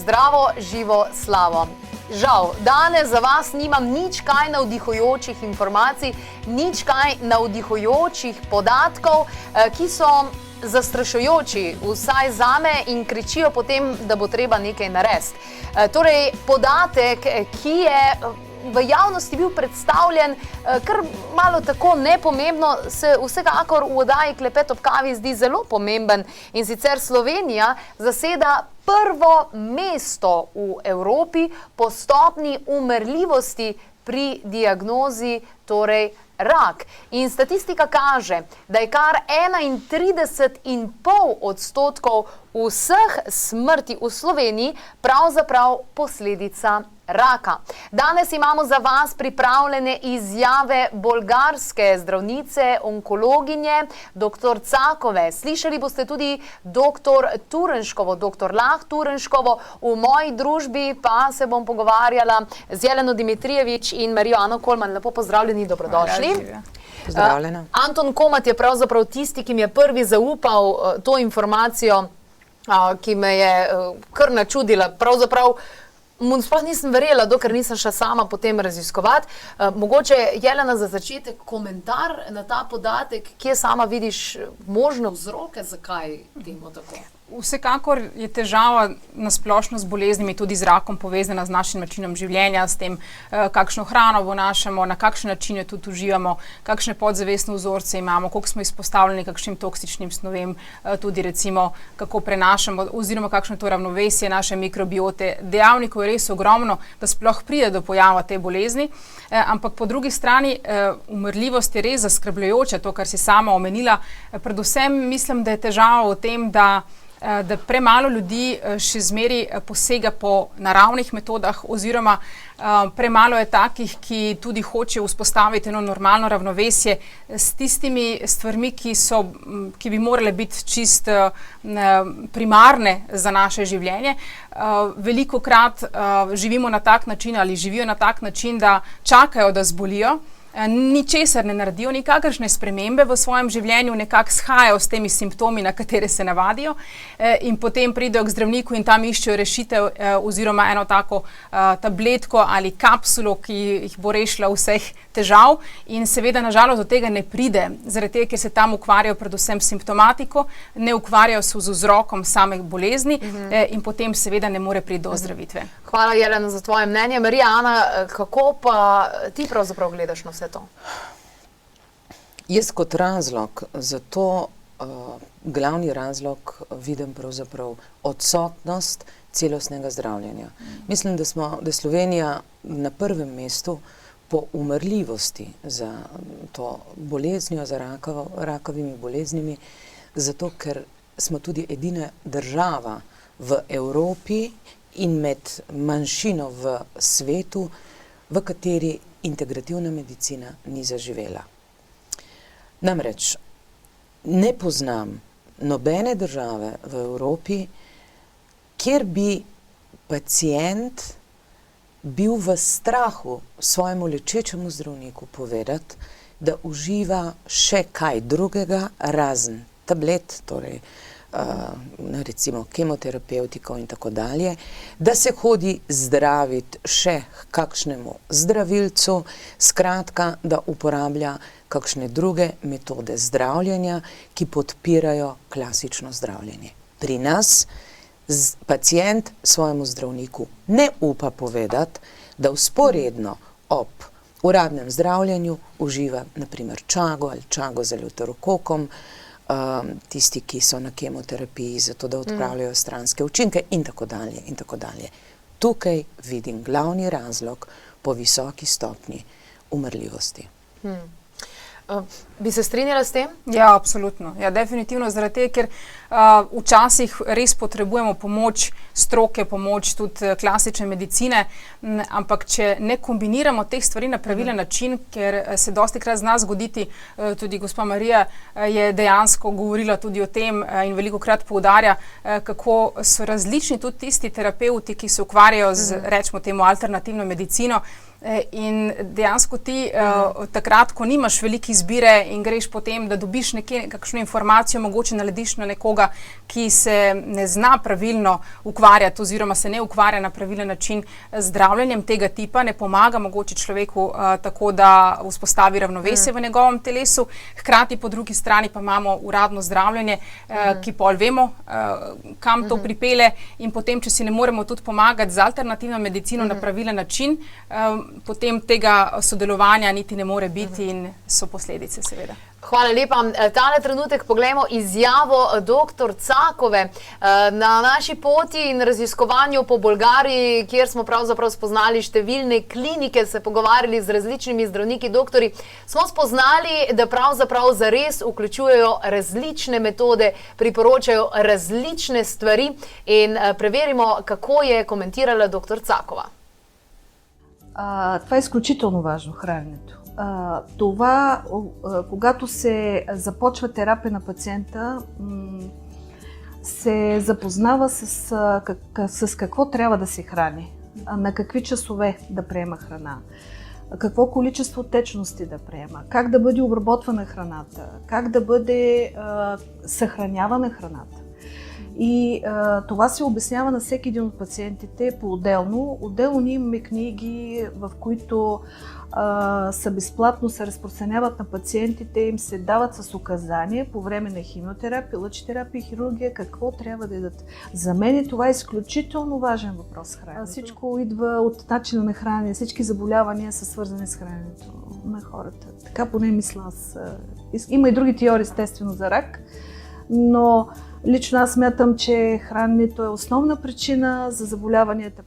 Zdravo, živo, slavo. Žal, danes za vas nimam nič kaj navdihujočih informacij, nič kaj navdihujočih podatkov, ki so zastrašujoči, vsaj zame, in kričijo potem, da bo treba nekaj narediti. Torej, podatek, ki je v javnosti bil predstavljen kar malo tako nepomembno, se vsekakor v oddaji Klepet ob kavi zdi zelo pomemben, in sicer Slovenija zaseda prvo mesto v Evropi po stopnji umrljivosti pri diagnozi, torej rak. In statistika kaže, da je kar 31,5% vseh smrti v Sloveniji pravzaprav posledica raka. Danes imamo za vas pripravljene izjave bolgarske zdravnice, onkologinje, dr. Cakove. Slišali boste tudi dr. Turenškovo, dr. Lah Turenškovo. V moji družbi pa se bom pogovarjala z Jeleno Dimitrijevič in Marijo Ano Kolman. Lepo pozdravljeni, dobrodošli. Pozdravljena. Anton Komat je pravzaprav tisti, ki mi je prvi zaupal to informacijo, ki me je kar načudila. Pravzaprav sploh nisem verjela, dokler nisem šla sama potem raziskovati. Mogoče, Jelena, za začetek komentar na ta podatek, kje sama vidiš možne vzroke, zakaj temu tako? Vsekakor je težava nasplošno z boleznimi, tudi z rakom, povezana z našim načinom življenja, s tem, kakšno hrano vnašamo, na kakšen način jo tudi uživamo, kakšne podzavestne vzorce imamo, koliko smo izpostavljeni kakšnim toksičnim snovem, tudi recimo kako prenašamo, oziroma kakšno je to ravnovesje naše mikrobiote. Dejavnikov je res ogromno, da sploh pride do pojava te bolezni, ampak po drugi strani umrljivost je res zaskrbljujoča, to, kar si sama omenila. Predvsem mislim, da je težava v tem, da premalo ljudi še zmeri posega po naravnih metodah, oziroma premalo je takih, ki tudi hočejo vzpostaviti eno normalno ravnovesje s tistimi stvarmi, ki bi morale biti čist primarne za naše življenje. Velikokrat živimo na tak način ali živijo na tak način, da čakajo, da zbolijo, ničesar ne naredijo, nikakršne spremembe v svojem življenju, nekako shajajo s temi simptomi, na katere se navadijo, in potem pridejo k zdravniku in tam iščejo rešitev oziroma eno tako tabletko ali kapsulo, ki jih bo rešila vseh težav, in seveda nažalost do tega ne pride, zaradi tega, ker se tam ukvarjajo predvsem simptomatiko, ne ukvarjajo se z vzrokom same bolezni in potem seveda ne more priti do ozdravitve. Hvala, Jelena, za tvoje mnenje. Marija Ana, kako pa ti pravzaprav gledaš na vse to? Jaz kot razlog za to, glavni razlog vidim pravzaprav odsotnost celostnega zdravljenja. Mislim, da je Slovenija na prvem mestu po umrljivosti za to boleznjo, za rakavimi boleznimi, zato ker smo tudi edina država v Evropi in med manjšino v svetu, v kateri integrativna medicina ni zaživela. Namreč, ne poznam nobene države v Evropi, kjer bi pacient bil v strahu svojemu lečečemu zdravniku povedati, da uživa še kaj drugega razen tablet, torej recimo kemoterapevtiko in tako dalje, da se hodi zdraviti še kakšnemu zdravilcu, skratka, da uporablja kakšne druge metode zdravljenja, ki podpirajo klasično zdravljenje. Pri nas pacient svojemu zdravniku ne upa povedati, da vzporedno ob uradnem zdravljenju uživa naprimer čago ali čago z eleuterokokom, tisti, ki so na kemoterapiji, zato da odpravljajo stranske učinke in tako dalje in tako dalje. Tukaj vidim glavni razlog po visoki stopnji umrljivosti. Bi se strinjala s tem? Ja, absolutno. Ja, definitivno, zaradi tega, ker včasih res potrebujemo pomoč stroke, pomoč tudi klasične medicine, ampak če ne kombiniramo teh stvari na pravilen način, ker se dostikrat zna zgoditi, tudi gospa Marija je dejansko govorila tudi o tem in velikokrat poudarja, kako so različni tudi tisti terapeuti, ki se ukvarjajo z, rečemo temu, alternativno medicino, In dejansko ti takrat, ko nimaš velike izbire in greš potem, da dobiš kakšno informacijo, mogoče naletiš na nekoga, ki se ne zna pravilno ukvarjati oziroma se ne ukvarja na pravilen način z zdravljenjem tega tipa, ne pomaga mogoče človeku tako, da vzpostavi ravnovesje v njegovem telesu. Hkrati po drugi strani pa imamo uradno zdravljenje, ki pol vemo, kam to pripelje, in potem, če si ne moremo tudi pomagati z alternativno medicino na pravilen način, potem tega sodelovanja niti ne more biti in so posledice seveda. Hvala lepa. Tale trenutek poglejmo izjavo dr. Cakove. Na naši poti in raziskovanju po Bolgariji, kjer smo pravzaprav spoznali številne klinike, se pogovarjali z različnimi zdravniki, doktori, smo spoznali, da pravzaprav zares vključujejo različne metode, priporočajo različne stvari, in preverimo, kako je komentirala dr. Cakова. Това е изключително важно, храненето. Това, когато се започва терапия на пациента, се запознава с какво трябва да се храни, на какви часове да приема храна, какво количество течности да приема, как да бъде обработвана храната, как да бъде съхранявана храната. И това се обяснява на всеки един от пациентите по-отделно. Отделно ние имаме книги, в които са безплатно, се разпространяват на пациентите, им се дават с указания по време на химиотерапия, лъчетерапия и хирургия какво трябва да ядат. За мен това е изключително важен въпрос. Всичко идва от начина на хранене, всички заболявания са свързани с храненето на хората. Така поне мисля аз. Има и други теории, естествено, за рак, но лично аз смятам, че храненето е основна причина за заболяванията.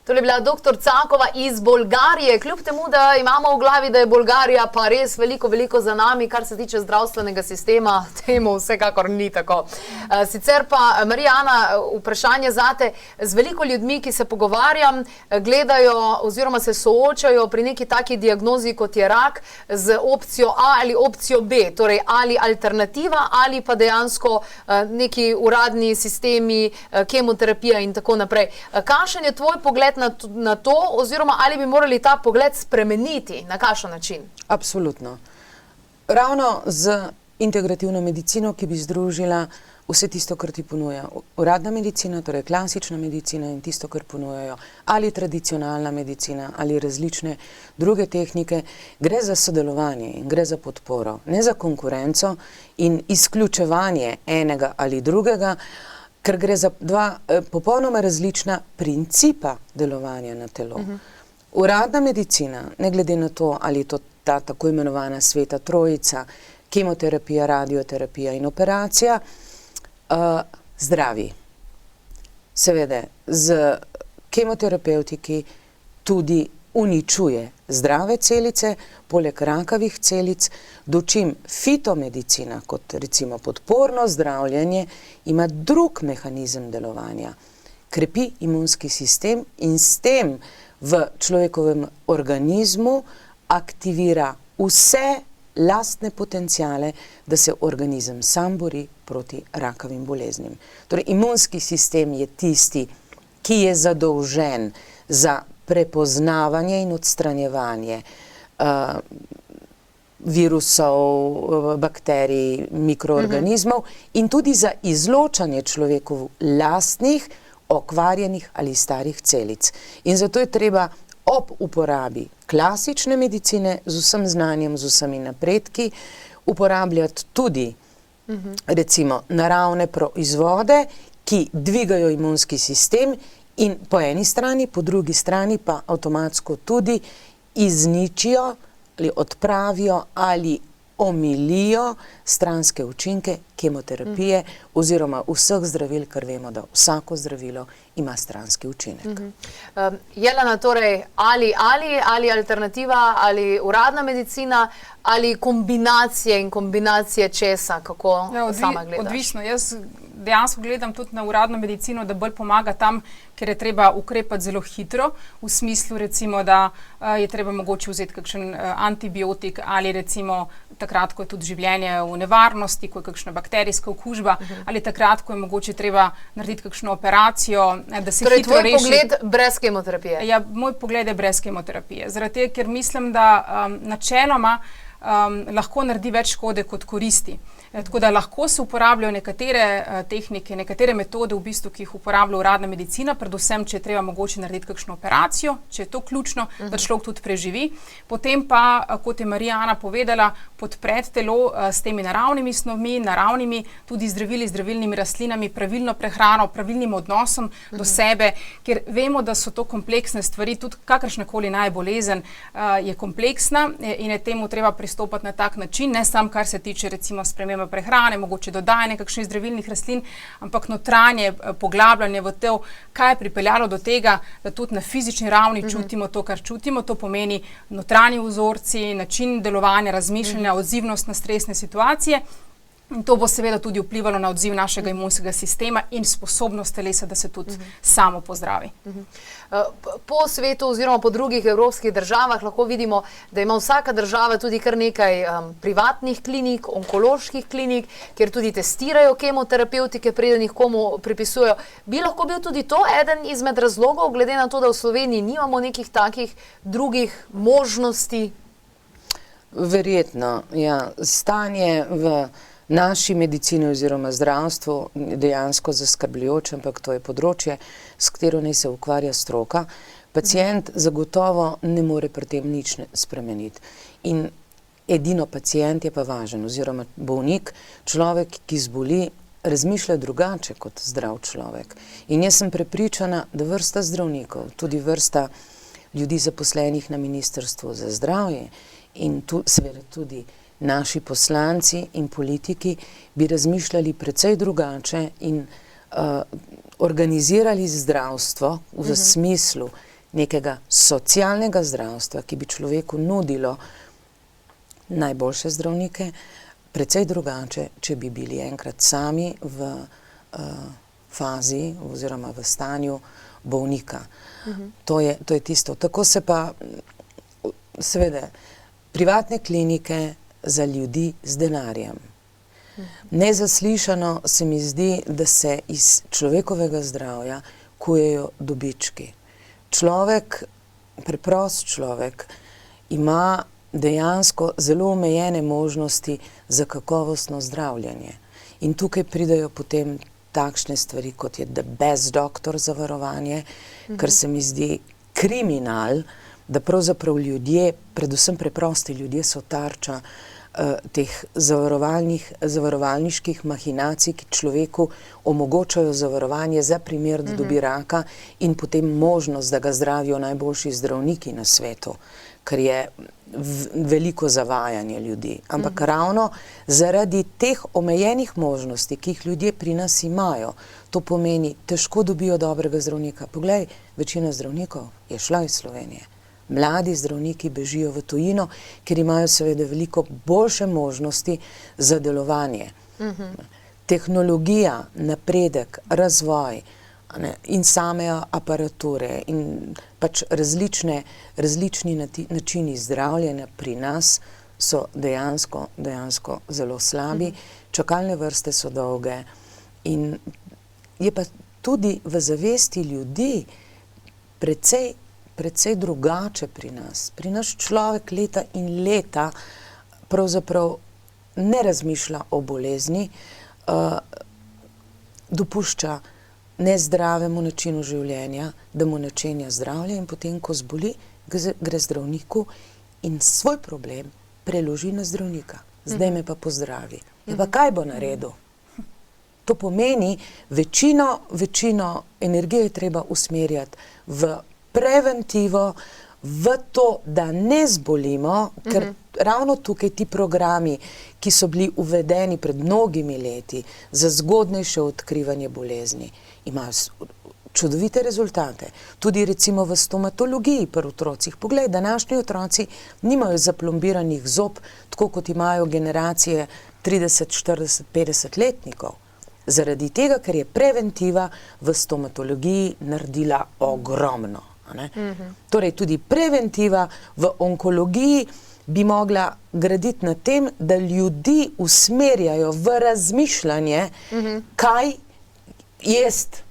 Tole je bila dr. Cakova iz Bolgarije. Kljub temu, da imamo v glavi, da je Bolgarija pa res veliko za nami, kar se tiče zdravstvenega sistema, temu vsekakor ni tako. Sicer pa, Marijana, vprašanje zate, z veliko ljudmi, ki se pogovarjam, gledajo oziroma se soočajo pri neki taki diagnozi, kot je rak, z opcijo A ali opcijo B, torej ali alternativa ali pa dejansko neki uradni sistemi, kemoterapija in tako naprej. Kakšen je tvoj pogled na to, oziroma ali bi morali ta pogled spremeniti, na kakšen način? Absolutno. Ravno z integrativno medicino, ki bi združila vse tisto, kar ti ponuja uradna medicina, torej klasična medicina in tisto, kar ponujajo ali tradicionalna medicina ali različne druge tehnike, gre za sodelovanje in gre za podporo, ne za konkurenco in izključevanje enega ali drugega, ker gre za dva popolnoma različna principa delovanja na telo. Uradna medicina, ne glede na to, ali je to ta tako imenovana sveta trojica, kemoterapija, radioterapija in operacija, zdravi. Seveda, z kemoterapevtiki tudi uničuje zdrave celice, poleg rakavih celic, dočim fitomedicina, kot recimo podporno zdravljenje, ima drug mehanizem delovanja. Krepi imunski sistem in s tem v človekovem organizmu aktivira vse lastne potencijale, da se organizem sam bori proti rakavim boleznim. Torej, imunski sistem je tisti, ki je zadolžen za prepoznavanje in odstranjevanje virusov, bakterij, mikroorganizmov in tudi za izločanje človekov lastnih, okvarjenih ali starih celic. In zato je treba ob uporabi klasične medicine z vsem znanjem, z vsemi napredki, uporabljati tudi recimo naravne proizvode, ki dvigajo imunski sistem in po eni strani, po drugi strani pa avtomatsko tudi izničijo ali odpravijo ali omilijo stranske učinke kemoterapije oziroma vseh zdravil, ker vemo, da vsako zdravilo ima stranski učinek. Jelena, torej ali alternativa, ali uradna medicina, ali kombinacije in kombinacije česa, kako sama gledaš? Odvisno. Jaz dejansko gledam tudi na uradno medicino, da bolj pomaga tam, ker je treba ukrepati zelo hitro, v smislu recimo, da je treba mogoče vzeti kakšen antibiotik ali recimo takrat, ko je tudi življenje v nevarnosti, ko je kakšna bakterijska okužba, ali takrat, ko je mogoče treba narediti kakšno operacijo, da se torej, hitro reši. Torej, tvoj pogled brez kemoterapije? Ja, moj pogled je brez kemoterapije. Zaradi tega, ker mislim, da načeloma lahko naredi več škode kot koristi. Tako da lahko se uporabljajo nekatere tehnike, nekatere metode, v bistvu, ki jih uporablja uradna medicina, predvsem, če je treba mogoče narediti kakšno operacijo, če je to ključno, da človek tudi preživi. Potem pa, kot je Marijana povedala, podpreti telo s temi naravnimi snovmi, naravnimi tudi zdravili, zdravilnimi rastlinami, pravilno prehrano, pravilnim odnosom do sebe, ker vemo, da so to kompleksne stvari, tudi kakršnakoli bolezen je kompleksna in je temu treba pristopati na tak način, ne samo kar se tiče recimo spremembe prehrane, mogoče dodajanje kakšnih zdravilnih rastlin, ampak notranje poglabljanje v to, kaj je pripeljalo do tega, da tudi na fizični ravni čutimo to, kar čutimo. To pomeni notranji vzorci, način delovanja, razmišljanja, odzivnost na stresne situacije. In to bo seveda tudi vplivalo na odziv našega imunskega sistema in sposobnost telesa, da se tudi samo pozdravi. Po svetu oziroma po drugih evropskih državah lahko vidimo, da ima vsaka država tudi kar nekaj privatnih klinik, onkoloških klinik, kjer tudi testirajo kemoterapeutike, preden jih komu pripisujejo. Bi lahko bil tudi to eden izmed razlogov, glede na to, da v Sloveniji nimamo nekih takih drugih možnosti? Verjetno, ja. Stanje v naši medicini oziroma zdravstvu dejansko zaskrbljujoče, ampak to je področje, s katero naj se ukvarja stroka. Pacient zagotovo ne more pri tem nič spremeniti. In edino pacient je pa važen, oziroma bolnik, človek, ki zboli, razmišlja drugače kot zdrav človek. In jaz sem prepričana, da vrsta zdravnikov, tudi vrsta ljudi zaposlenih na Ministrstvu za zdravje in seveda tudi naši poslanci in politiki bi razmišljali precej drugače in organizirali zdravstvo v smislu nekega socialnega zdravstva, ki bi človeku nudilo najboljše zdravnike, precej drugače, če bi bili enkrat sami v fazi oziroma v stanju bolnika. To je tisto. Tako se pa seveda privatne klinike za ljudi z denarjem. Nezaslišano se mi zdi, da se iz človekovega zdravja kujejo dobički. Človek, preprost človek, ima dejansko zelo omejene možnosti za kakovostno zdravljenje. In tukaj pridejo potem takšne stvari, kot je brez doktor zavarovanje, kar se mi zdi kriminal, da pravzaprav ljudje, predvsem preprosti ljudje, so tarča teh zavarovalniških mahinacij, ki človeku omogočajo zavarovanje za primer, da dobi raka in potem možnost, da ga zdravijo najboljši zdravniki na svetu, kar je veliko zavajanje ljudi. Ampak ravno zaradi teh omejenih možnosti, ki jih ljudje pri nas imajo, to pomeni, težko dobijo dobrega zdravnika. Poglej, večina zdravnikov je šla iz Slovenije. Mladi zdravniki bežijo v tujino, ker imajo seveda veliko boljše možnosti za delovanje. Tehnologija, napredek, razvoj in same aparature in pač različni načini zdravljenja pri nas so dejansko zelo slabi. Čakalne vrste so dolge in je pa tudi v zavesti ljudi precej drugače pri nas. Pri nas človek leta in leta pravzaprav ne razmišlja o bolezni, dopušča nezdravemu načinu življenja, da mu načenja zdravje in potem, ko zboli, gre zdravniku in svoj problem preloži na zdravnika. Zdaj me pa pozdravi. Ja, pa kaj bo naredil? To pomeni, večino energije je treba usmerjati v preventivo, v to, da ne zbolimo, ker ravno tukaj ti programi, ki so bili uvedeni pred mnogimi leti za zgodnejše odkrivanje bolezni, imajo čudovite rezultate. Tudi recimo v stomatologiji pri otrocih. Poglej, današnji otroci nimajo zaplombiranih zob, tako kot imajo generacije 30, 40, 50 letnikov. Zaradi tega, ker je preventiva v stomatologiji naredila ogromno. A ne? Torej tudi preventiva v onkologiji bi mogla graditi na tem, da ljudi usmerjajo v razmišljanje, kaj jesti,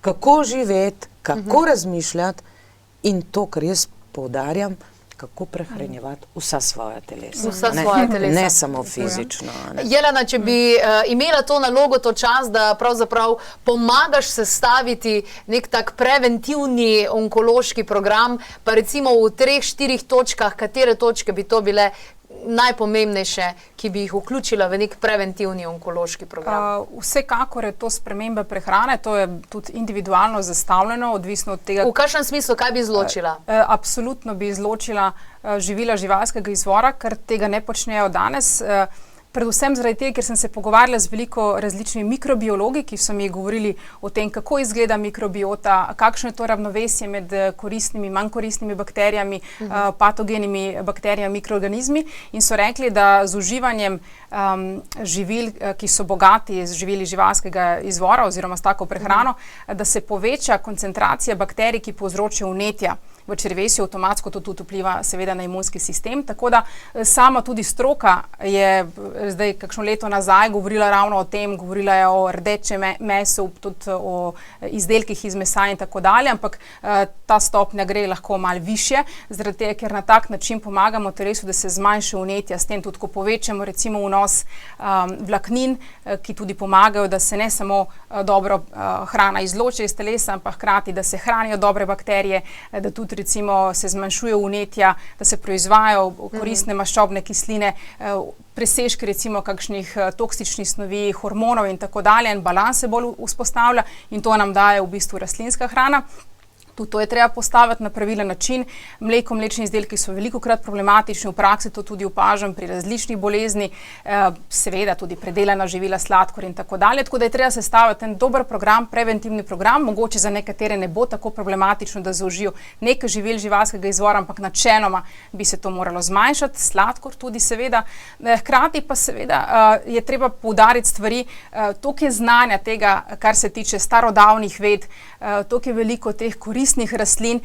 kako živeti, kako razmišljati in to, kar jaz poudarjam, kako prehranjevati vsa svoja telesa. Vsa svoja telesa. Ne samo fizično. Ne. Jelena, če bi imela to nalogo, to čas, da pravzaprav pomagaš sestaviti nek tak preventivni onkološki program, pa recimo v 3-4 točkah, katere točke bi to bile najpomembnejše, ki bi jih vključila v nek preventivni onkološki program? Vsekakor je to sprememba prehrane, to je tudi individualno zastavljeno, odvisno od tega. V kakšnem smislu, kaj bi izločila? Absolutno bi izločila živila živalskega izvora, ker tega ne počnejo danes. Predvsem zaradi tega, ker sem se pogovarjala z veliko različnimi mikrobiologi, ki so mi govorili o tem, kako izgleda mikrobiota, kakšno je to ravnovesje med koristnimi, manj koristnimi bakterijami, patogenimi bakterijami, mikroorganizmi in so rekli, da z uživanjem živil, ki so bogati z živili živalskega izvora oziroma s tako prehrano, da se poveča koncentracija bakterij, ki povzročajo vnetja v črevesju, avtomatsko to tudi vpliva seveda na imunski sistem, tako da sama tudi stroka je zdaj kakšno leto nazaj govorila ravno o tem, govorila je o rdečem mesu, tudi o izdelkih iz mesa in tako dalje, ampak ta stopnja gre lahko malo višje, zaradi tega, ker na tak način pomagamo telesu, da se zmanjša vnetja, s tem tudi, ko povečamo recimo vnos vlaknin, ki tudi pomagajo, da se ne samo dobro hrana izloči iz telesa, ampak hkrati, da se hranijo dobre bakterije, da tudi recimo se zmanjšuje vnetja, da se proizvajajo koristne maščobne kisline, presežki recimo kakšnih toksičnih snovi, hormonov in tako dalje, in balans se bolj vzpostavlja in to nam daje v bistvu rastlinska hrana. Tudi to je treba postaviti na pravilen način. Mleko, mlečni izdelki so velikokrat problematični, v praksi to tudi opažam pri različnih bolezni, seveda tudi predelana živila, sladkor in tako dalje. Tako da je treba sestaviti en dober program, preventivni program, mogoče za nekatere ne bo tako problematično, da zaužijo nekaj živil živalskega izvora, ampak načeloma bi se to moralo zmanjšati, sladkor tudi seveda. Hkrati pa seveda je treba poudariti stvari, toliko je znanja tega, kar se tiče starodavnih ved, toliko je veliko teh koristnih rastlin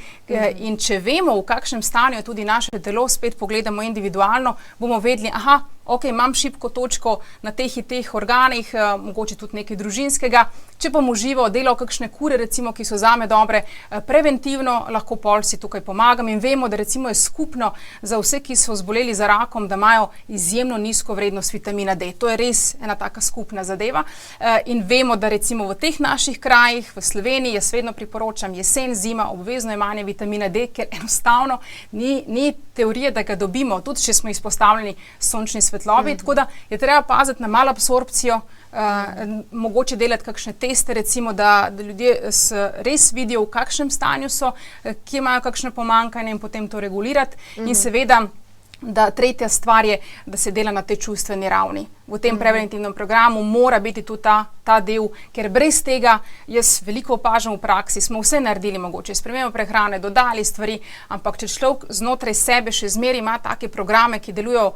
in če vemo, v kakšnem stanju je tudi naše telo, spet pogledamo individualno, bomo vedeli, aha, ok, imam šibko točko na teh in teh organih, mogoče tudi nekaj družinskega. Če bom užival, delal kakšne kure, recimo, ki so zame dobre, preventivno lahko pol si tukaj pomagam in vemo, da recimo je skupno za vse, ki so zboleli za rakom, da imajo izjemno nizko vrednost vitamina D. To je res ena taka skupna zadeva in vemo, da recimo v teh naših krajih, v Sloveniji, jaz vedno priporočam jesen, zima, obvezno jemanje vitamina D, ker enostavno ni teorije, da ga dobimo, tudi če smo izpostavljeni sončni svetlobi, tako da je treba paziti na malo absorpcijo, mogoče delati kakšne teste, recimo, da ljudje res vidijo, v kakšnem stanju so, kje imajo kakšne pomanjkanje in potem to regulirati. In seveda, da tretja stvar je, da se dela na tej čustveni ravni. V tem preventivnem programu mora biti tudi ta del, ker brez tega jaz veliko opažam v praksi, smo vse naredili mogoče, spremembo prehrane, dodali stvari, ampak če človek znotraj sebe še zmeraj ima take programe, ki delujejo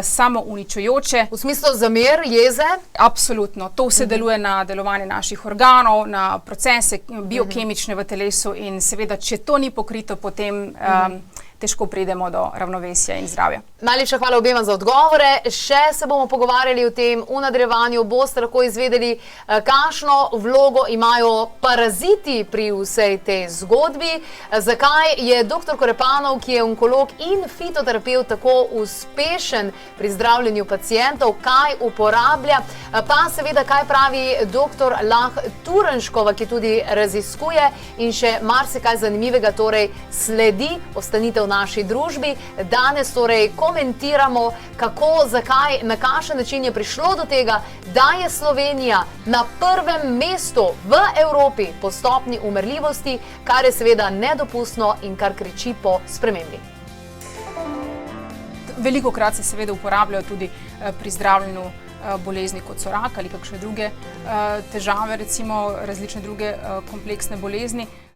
samo uničujoče. V smislu zamer, jeze? Absolutno. To vse deluje na delovanje naših organov, na procese biokemične v telesu in seveda, če to ni pokrito, potem težko pridemo do ravnovesja in zdravja. Najlepša hvala obema za odgovore. Še se bomo pogovarjali o tem, v nadaljevanju boste lahko izvedeli, kakšno vlogo imajo paraziti pri vsej tej zgodbi, zakaj je dr. Korepanov, ki je onkolog in fitoterapevt, tako uspešen pri zdravljenju pacientov, kaj uporablja, pa seveda kaj pravi dr. Lah Turnškova, ki tudi raziskuje in še marsikaj zanimivega torej sledi. Ostanite v naši družbi. Danes torej komentiramo, kako, zakaj, na kakšen način je prišlo do tega, da je Slovenija na prvem mestu v Evropi po stopnji umrljivosti, kar je seveda nedopustno in kar kriči po spremembi. Velikokrat se seveda uporabljajo tudi pri zdravljenju bolezni, kot so rak ali kakšne druge težave, recimo različne druge kompleksne bolezni.